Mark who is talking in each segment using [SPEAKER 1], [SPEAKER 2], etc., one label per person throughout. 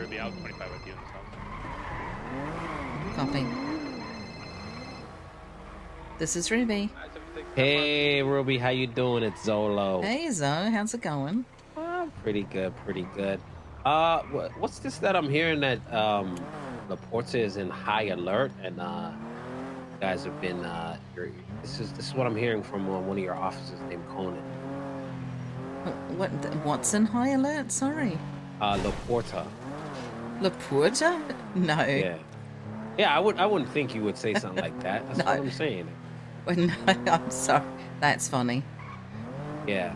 [SPEAKER 1] Ruby. I'll 25 with you in this house.
[SPEAKER 2] Copy. This is Ruby.
[SPEAKER 3] Hey, Ruby, how you doing? It's Zolo.
[SPEAKER 2] Hey, Zo, how's it going?
[SPEAKER 3] Pretty good, pretty good. What's this that I'm hearing that Laporta is in high alert and you guys have been this is what I'm hearing from one of your officers named Conan.
[SPEAKER 2] What's in high alert? Sorry.
[SPEAKER 3] Laporta.
[SPEAKER 2] Laporta? No.
[SPEAKER 3] Yeah, I wouldn't think you would say something like that. That's
[SPEAKER 2] No.
[SPEAKER 3] what I'm saying.
[SPEAKER 2] Well, no, I'm sorry. That's funny.
[SPEAKER 3] Yeah,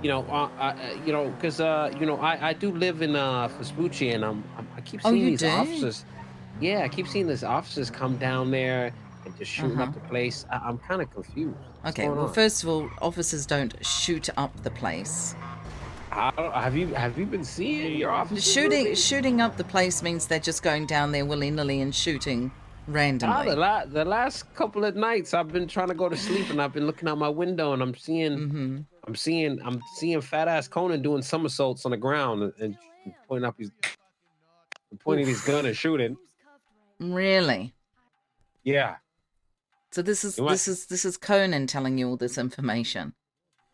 [SPEAKER 3] because I do live in Vespucci, and I keep seeing these officers. Yeah, I keep seeing these officers come down there and just shooting up the place. I'm kind of confused.
[SPEAKER 2] Okay, well, first of all, officers don't shoot up the place.
[SPEAKER 3] Have you been seeing your officers?
[SPEAKER 2] Shooting up the place means they're just going down there willy-nilly and shooting randomly.
[SPEAKER 3] The last couple of nights I've been trying to go to sleep, and I've been looking out my window, and I'm seeing fat ass Conan doing somersaults on the ground and pointing his gun and shooting.
[SPEAKER 2] Really?
[SPEAKER 3] Yeah.
[SPEAKER 2] So this is Conan telling you all this information.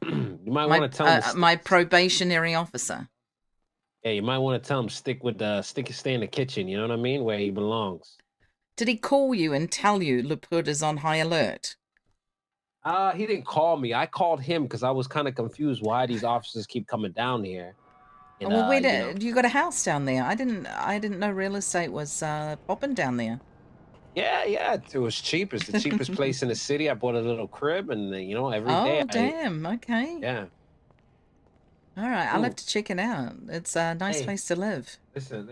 [SPEAKER 3] You might want to tell him
[SPEAKER 2] my probationary officer.
[SPEAKER 3] Yeah, you might want to tell him stay in the kitchen. You know what I mean, where he belongs.
[SPEAKER 2] Did he call you and tell you Laporta is on high alert?
[SPEAKER 3] He didn't call me. I called him because I was kind of confused why these officers keep coming down here. And,
[SPEAKER 2] well, wait, you got a house down there? I didn't know real estate was popping down there.
[SPEAKER 3] Yeah, it was cheap. It's the cheapest place in the city. I bought a little crib, and every day.
[SPEAKER 2] Oh, damn. Okay.
[SPEAKER 3] Yeah.
[SPEAKER 2] All right, I'll have to check it out. It's a nice place to live.
[SPEAKER 3] Listen.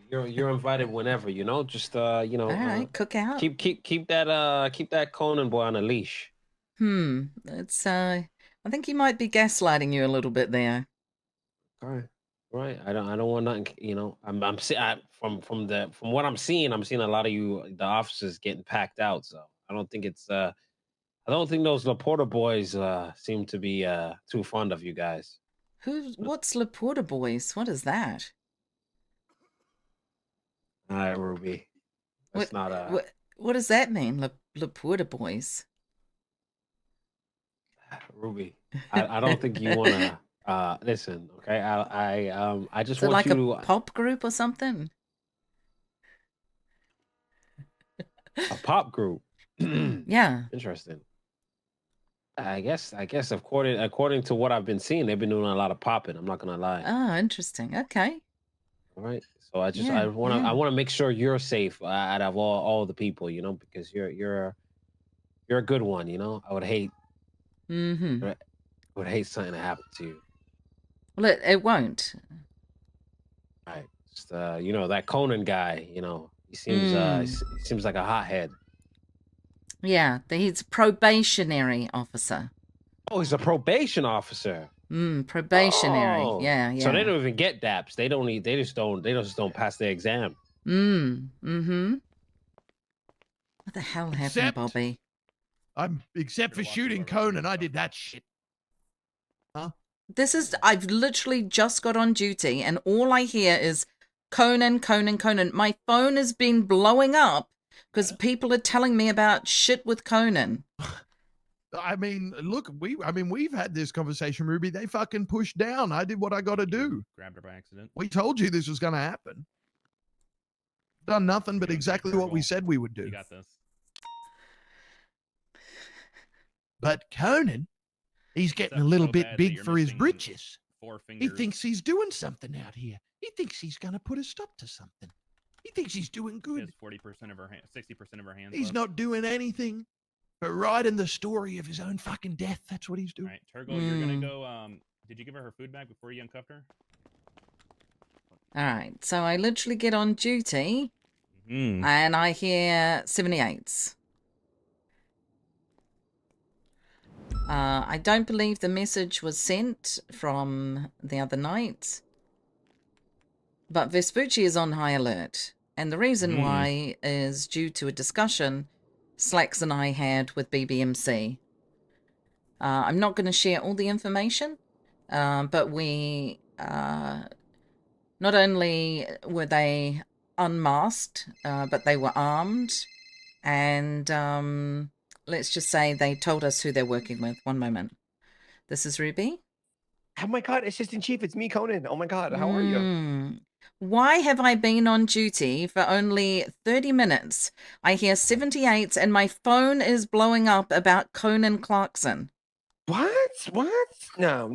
[SPEAKER 3] You're invited whenever. Just
[SPEAKER 2] All right, cook out.
[SPEAKER 3] Keep that Conan boy on a leash.
[SPEAKER 2] It's I think he might be gaslighting you a little bit there.
[SPEAKER 3] All right. Right. I don't want nothing. From what I'm seeing a lot of the officers getting packed out. So I don't think I don't think those Laporta boys seem to be too fond of you guys.
[SPEAKER 2] What's Laporta boys? What is that?
[SPEAKER 3] All right, Ruby. That's
[SPEAKER 2] what does that mean, Laporta boys?
[SPEAKER 3] Ruby, I don't think you want to listen. Okay, I just want
[SPEAKER 2] like
[SPEAKER 3] you to
[SPEAKER 2] a pop group or something.
[SPEAKER 3] A pop group.
[SPEAKER 2] Yeah.
[SPEAKER 3] Interesting. I guess according to what I've been seeing, they've been doing a lot of popping. I'm not gonna lie.
[SPEAKER 2] Oh, interesting. Okay.
[SPEAKER 3] All right. So I want to make sure you're safe out of all the people, because you're a good one, I would hate something to happen to you.
[SPEAKER 2] Well, it won't.
[SPEAKER 3] All right. Just that Conan guy, he seems like a hothead.
[SPEAKER 2] Yeah, he's a probationary officer.
[SPEAKER 3] Oh, he's a probation officer.
[SPEAKER 2] Probationary.
[SPEAKER 3] Oh.
[SPEAKER 2] Yeah.
[SPEAKER 3] So they don't even get DAPs. They just don't pass their exam.
[SPEAKER 2] What the hell happened, Bobby?
[SPEAKER 4] Except for shooting Conan, I did that shit. Huh?
[SPEAKER 2] I've literally just got on duty and all I hear is Conan. My phone has been blowing up because people are telling me about shit with Conan.
[SPEAKER 4] I mean, look, we've had this conversation, Ruby. They fucking pushed down. I did what I got to do.
[SPEAKER 1] Grabbed her by accident.
[SPEAKER 4] We told you this was going to happen. Done nothing but exactly what we said we would do.
[SPEAKER 1] You got this.
[SPEAKER 4] But Conan, he's getting a little bit big for his britches. He thinks he's doing something out here. He thinks he's going to put a stop to something. He thinks he's doing good.
[SPEAKER 1] 40% of her hands, 60% of her hands.
[SPEAKER 4] He's not doing anything but writing the story of his own fucking death. That's what he's doing.
[SPEAKER 1] All right, Turgle, you're going to go. Did you give her food back before you uncuffed her?
[SPEAKER 2] All right, so I literally get on duty and I hear 78s. I don't believe the message was sent from the other night, but Vespucci is on high alert. And the reason why is due to a discussion Slacks and I had with BBMC. I'm not going to share all the information, but we Not only were they unmasked, but they were armed. And let's just say they told us who they're working with. One moment. This is Ruby.
[SPEAKER 5] Oh my God, Assistant Chief, it's me, Conan. Oh my God, how are you?
[SPEAKER 2] Why have I been on duty for only 30 minutes? I hear 78s and my phone is blowing up about Conan Clarkson.
[SPEAKER 5] What? No.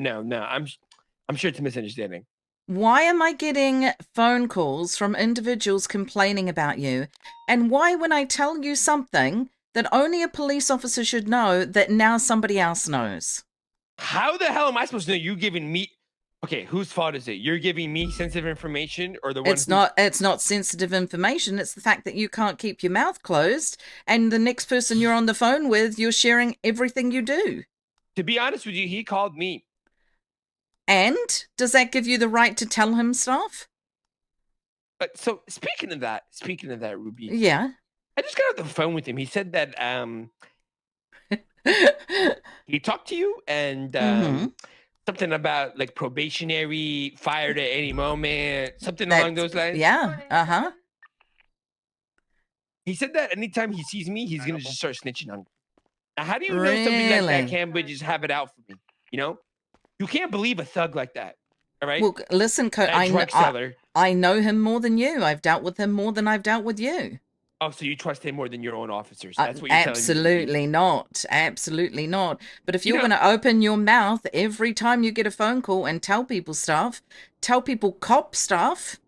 [SPEAKER 5] I'm sure it's a misunderstanding.
[SPEAKER 2] Why am I getting phone calls from individuals complaining about you? And why, when I tell you something that only a police officer should know, that now somebody else knows?
[SPEAKER 5] How the hell am I supposed to know you giving me? Okay, whose fault is it? You're giving me sensitive information, or the one?
[SPEAKER 2] It's not sensitive information. It's the fact that you can't keep your mouth closed, and the next person you're on the phone with, you're sharing everything you do.
[SPEAKER 5] To be honest with you, he called me.
[SPEAKER 2] And does that give you the right to tell him stuff?
[SPEAKER 5] So speaking of that, Ruby.
[SPEAKER 2] Yeah.
[SPEAKER 5] I just got off the phone with him. He said that he talked to you and something about like probationary, fired at any moment, something along those lines.
[SPEAKER 2] Yeah.
[SPEAKER 5] He said that anytime he sees me, he's gonna just start snitching on me. Now, how do you know somebody like that can't but just have it out for me? You know, you can't believe a thug like that. All right.
[SPEAKER 2] Well, listen, I know him more than you. I've dealt with him more than I've dealt with you.
[SPEAKER 5] Oh, so you trust him more than your own officers? That's what you're
[SPEAKER 2] Absolutely not. Absolutely not. But if you're going to open your mouth every time you get a phone call and tell people stuff, tell people cop stuff.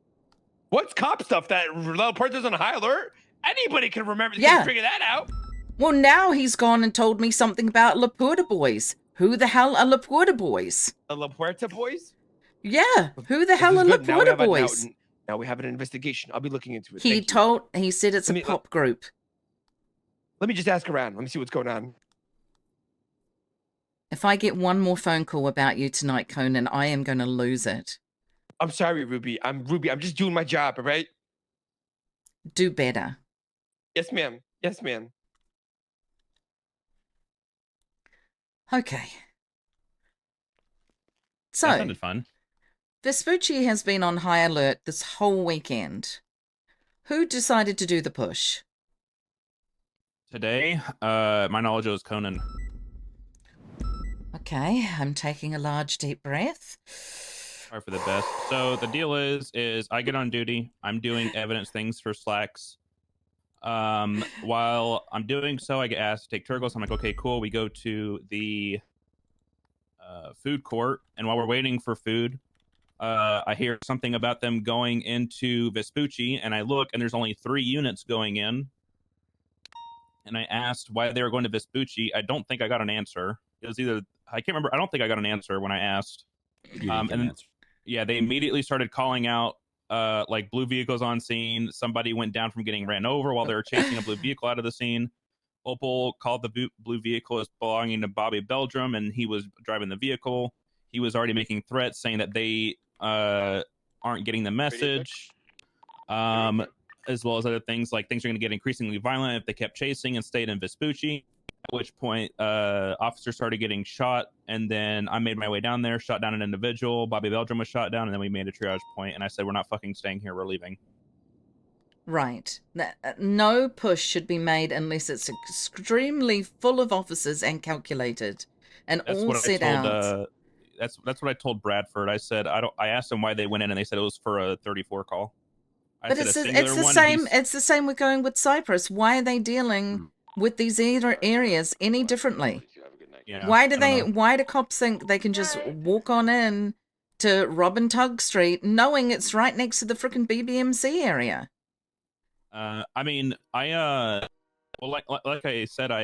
[SPEAKER 5] What's cop stuff? That little person's on high alert? Anybody can remember. Can figure that out.
[SPEAKER 2] Well, now he's gone and told me something about La Puerta boys. Who the hell are La Puerta boys?
[SPEAKER 5] The La Puerta boys?
[SPEAKER 2] Yeah. Who the hell are La Puerta boys?
[SPEAKER 5] Now we have an investigation. I'll be looking into it.
[SPEAKER 2] He said it's a pop group.
[SPEAKER 5] Let me just ask around. Let me see what's going on.
[SPEAKER 2] If I get one more phone call about you tonight, Conan, I am going to lose it.
[SPEAKER 5] I'm sorry, Ruby. I'm just doing my job, all right?
[SPEAKER 2] Do better.
[SPEAKER 5] Yes, ma'am. Yes, ma'am.
[SPEAKER 2] Okay. So,
[SPEAKER 1] that sounded fun.
[SPEAKER 2] Vespucci has been on high alert this whole weekend. Who decided to do the push?
[SPEAKER 1] Today, my knowledge was Conan.
[SPEAKER 2] Okay, I'm taking a large deep breath.
[SPEAKER 1] Sorry for the best. So the deal is I get on duty. I'm doing evidence things for Slacks. While I'm doing so, I get asked to take Turgles. I'm like, okay, cool. We go to the food court, and while we're waiting for food, I hear something about them going into Vespucci, and I look, and there's only 3 units going in. And I asked why they were going to Vespucci. I don't think I got an answer. It was either, I can't remember. I don't think I got an answer when I asked. And then, yeah, they immediately started calling out like blue vehicles on scene. Somebody went down from getting ran over while they were chasing a blue vehicle out of the scene. Opal called the blue vehicle as belonging to Bobby Beldrum, and he was driving the vehicle. He was already making threats saying that they aren't getting the message, as well as other things like things are going to get increasingly violent if they kept chasing and stayed in Vespucci. At which point, officers started getting shot, and then I made my way down there, shot down an individual. Bobby Beldrum was shot down, and then we made a triage point, and I said, we're not fucking staying here, we're leaving.
[SPEAKER 2] Right. No push should be made unless it's extremely full of officers and calculated and all set out.
[SPEAKER 1] That's what I told Bradford. I said I asked them why they went in, and they said it was for a 34 call.
[SPEAKER 2] But it's the same. It's the same with going with Cyprus. Why are they dealing with these areas any differently?
[SPEAKER 1] Yeah,
[SPEAKER 2] why do cops think they can just walk on in to Robin Tug Street knowing it's right next to the frickin' BBMC area?
[SPEAKER 1] I mean, well, like I said, I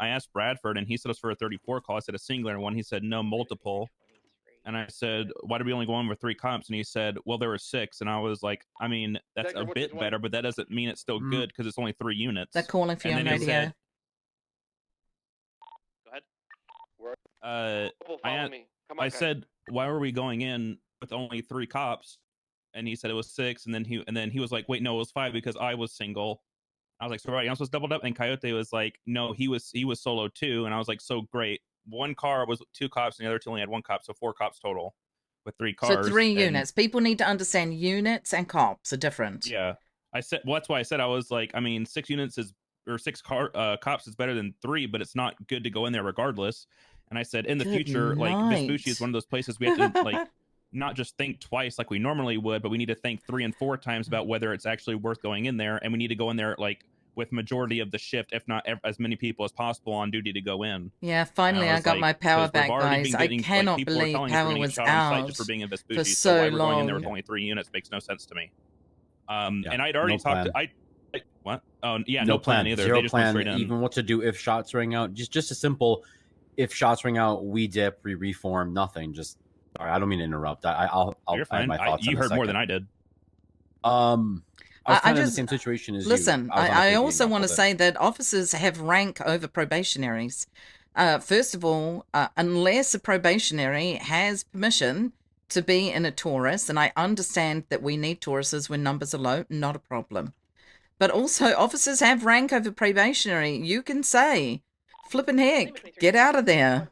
[SPEAKER 1] asked Bradford, and he said it was for a 34 call. I said a singular one. He said no, multiple. And I said, why did we only go on with 3 cops? And he said, well, there were 6. And I was like, I mean, that's a bit better, but that doesn't mean it's still good because it's only 3 units.
[SPEAKER 2] They're calling for you on radio.
[SPEAKER 1] Said,
[SPEAKER 5] go ahead.
[SPEAKER 1] I said, why were we going in with only 3 cops? And he said it was 6. And then he was like, wait, no, it was 5 because I was single. I was like, so right, I'm supposed to doubled up. And Coyote was like, no, he was solo too. And I was like, so great. 1 car was 2 cops, and the other 2 only had 1 cop, so 4 cops total. with 3 cars.
[SPEAKER 2] So 3
[SPEAKER 1] and-
[SPEAKER 2] units. People need to understand units and cops are different.
[SPEAKER 1] Yeah, I said. Well, that's why I said I was like, I mean, 6 units is or 6 cops is better than 3, but it's not good to go in there regardless. And I said in the
[SPEAKER 2] Good
[SPEAKER 1] future, like
[SPEAKER 2] night.
[SPEAKER 1] Vespucci is one of those places we have to like not just think twice like we normally would, but we need to think 3 and 4 times about whether it's actually worth going in there, and we need to go in there like with majority of the shift, if not as many people as possible on duty to go in.
[SPEAKER 2] Yeah, finally I
[SPEAKER 1] was
[SPEAKER 2] got
[SPEAKER 1] like,
[SPEAKER 2] my power
[SPEAKER 1] 'cause we've
[SPEAKER 2] back,
[SPEAKER 1] already
[SPEAKER 2] guys.
[SPEAKER 1] been
[SPEAKER 2] I
[SPEAKER 1] getting,
[SPEAKER 2] cannot
[SPEAKER 1] people are
[SPEAKER 2] believe
[SPEAKER 1] telling us we're
[SPEAKER 2] power
[SPEAKER 1] gonna get
[SPEAKER 2] was
[SPEAKER 1] shot on site
[SPEAKER 2] out
[SPEAKER 1] just for being a
[SPEAKER 2] for
[SPEAKER 1] Vespucci.
[SPEAKER 2] so
[SPEAKER 1] why we're going in there
[SPEAKER 2] long.
[SPEAKER 1] with only 3 units makes no sense to me.
[SPEAKER 6] Yeah,
[SPEAKER 1] And I'd already
[SPEAKER 6] no
[SPEAKER 1] talked
[SPEAKER 6] plan.
[SPEAKER 1] to what? Oh yeah,
[SPEAKER 6] no plan
[SPEAKER 1] either.
[SPEAKER 6] Zero
[SPEAKER 1] They just went
[SPEAKER 6] plan.
[SPEAKER 1] straight in.
[SPEAKER 6] Even what to do if shots ring out. Just a simple, if shots ring out, we dip, we reform. Nothing. Just sorry, I don't mean to interrupt. I'll
[SPEAKER 1] You're
[SPEAKER 6] I have
[SPEAKER 1] fine.
[SPEAKER 6] my thoughts.
[SPEAKER 1] You
[SPEAKER 6] in a
[SPEAKER 1] heard more
[SPEAKER 6] second.
[SPEAKER 1] than I did.
[SPEAKER 6] I was
[SPEAKER 2] I
[SPEAKER 6] kind of in the
[SPEAKER 2] just-
[SPEAKER 6] same situation as
[SPEAKER 2] Listen,
[SPEAKER 6] you. was on a
[SPEAKER 2] I
[SPEAKER 6] pig
[SPEAKER 2] also
[SPEAKER 6] eating
[SPEAKER 2] want to
[SPEAKER 6] apple
[SPEAKER 2] say that officers have rank over probationaries. First of all, unless a probationary has permission to be in a Taurus, and I understand that we need Tauruses when numbers are low, not a problem. But also, officers have rank over probationary. You can say, flippin' heck, get out of there.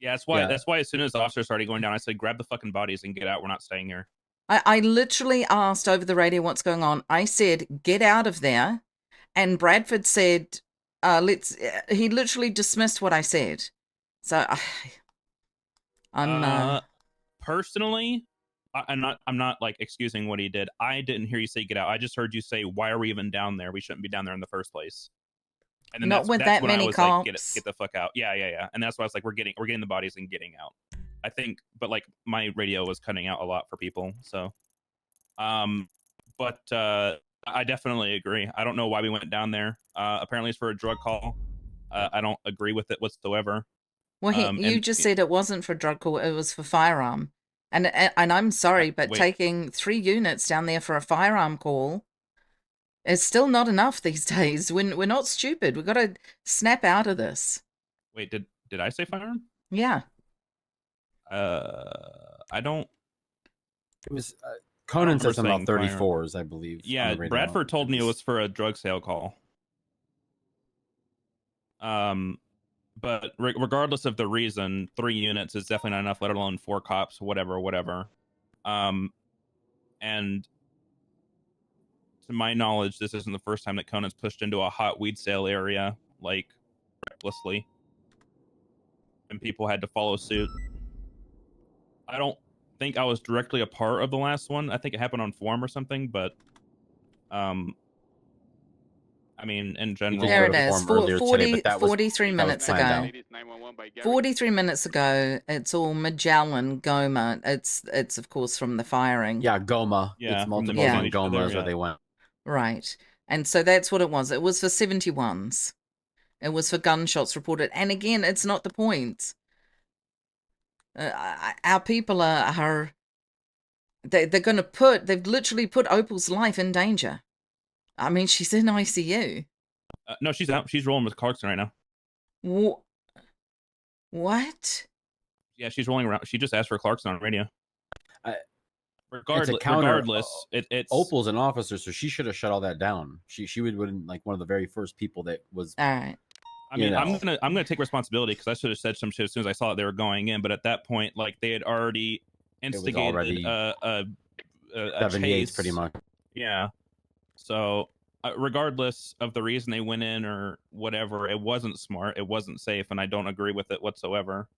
[SPEAKER 1] Yeah, that's why.
[SPEAKER 6] Yeah.
[SPEAKER 1] That's why as soon as the officers started going down, I said, "Grab the fucking bodies and get out. We're not staying here."
[SPEAKER 2] I literally asked over the radio what's going on. I said, get out of there. And Bradford said, he literally dismissed what I said. So I'm
[SPEAKER 1] personally, I'm not like excusing what he did. I didn't hear you say get out. I just heard you say, "Why are we even down there? We shouldn't be down there in the first place." And then
[SPEAKER 2] Not
[SPEAKER 1] that's,
[SPEAKER 2] with
[SPEAKER 1] that's
[SPEAKER 2] that
[SPEAKER 1] when I
[SPEAKER 2] many
[SPEAKER 1] was like,
[SPEAKER 2] cops.
[SPEAKER 1] get the fuck out. Yeah. And that's why I was like, we're getting the bodies and getting out. I think, but like my radio was cutting out a lot for people. So, but I definitely agree. I don't know why we went down there. Apparently it's for a drug call. I don't agree with it whatsoever.
[SPEAKER 2] well, you
[SPEAKER 1] and-
[SPEAKER 2] just said it wasn't for drug call, it was for firearm. And I'm sorry, but
[SPEAKER 1] wait.
[SPEAKER 2] taking 3 units down there for a firearm call is still not enough these days. We're not stupid. We've got to snap out of this.
[SPEAKER 1] Wait, did I say firearm?
[SPEAKER 2] Yeah.
[SPEAKER 1] I don't.
[SPEAKER 6] It was Conan said something about
[SPEAKER 1] saying firearm.
[SPEAKER 6] 34s, I believe. on
[SPEAKER 1] Yeah,
[SPEAKER 6] the radio.
[SPEAKER 1] Bradford told me it was for a drug sale call. But regardless of the reason, 3 units is definitely not enough, let alone 4 cops, whatever. And to my knowledge, this isn't the first time that Conan's pushed into a hot weed sale area, like, recklessly. And people had to follow suit. I don't think I was directly a part of the last one. I think it happened on forum or something, but I mean, in general,
[SPEAKER 2] There it
[SPEAKER 6] to
[SPEAKER 2] is.
[SPEAKER 6] form earlier today, but that was-
[SPEAKER 2] 43 minutes
[SPEAKER 6] planned
[SPEAKER 2] ago.
[SPEAKER 6] out.
[SPEAKER 2] 43 minutes ago, it's all Magellan, Goma. It's of course from the firing.
[SPEAKER 6] Yeah, Goma.
[SPEAKER 1] Yeah,
[SPEAKER 6] It's
[SPEAKER 1] from the
[SPEAKER 6] multiple
[SPEAKER 2] Yeah.
[SPEAKER 6] on
[SPEAKER 1] each other,
[SPEAKER 6] Gomas
[SPEAKER 1] yeah.
[SPEAKER 6] where they went.
[SPEAKER 2] Right. And so that's what it was. It was for 71s. It was for gunshots reported. And again, it's not the point. Our people are they're going to they've literally put Opal's life in danger. I mean, she's in ICU.
[SPEAKER 1] no, she's out. She's rolling with Clarkson right now.
[SPEAKER 2] What?
[SPEAKER 1] Yeah, she's rolling around. She just asked for Clarkson on radio.
[SPEAKER 6] It's a counter.
[SPEAKER 1] Regardless, it's
[SPEAKER 6] Opal's an officer, so she should have shut all that down. She would have been like one of the very first people that was.
[SPEAKER 2] All right.
[SPEAKER 1] I mean,
[SPEAKER 6] you know.
[SPEAKER 1] I'm gonna take responsibility because I should have said some shit as soon as I saw that they were going in. But at that point, like they had already instigated
[SPEAKER 6] already
[SPEAKER 1] a
[SPEAKER 6] 78s
[SPEAKER 1] chase.
[SPEAKER 6] pretty much.
[SPEAKER 1] Yeah. So, regardless of the reason they went in or whatever, it wasn't smart. It wasn't safe, and I don't agree with it whatsoever.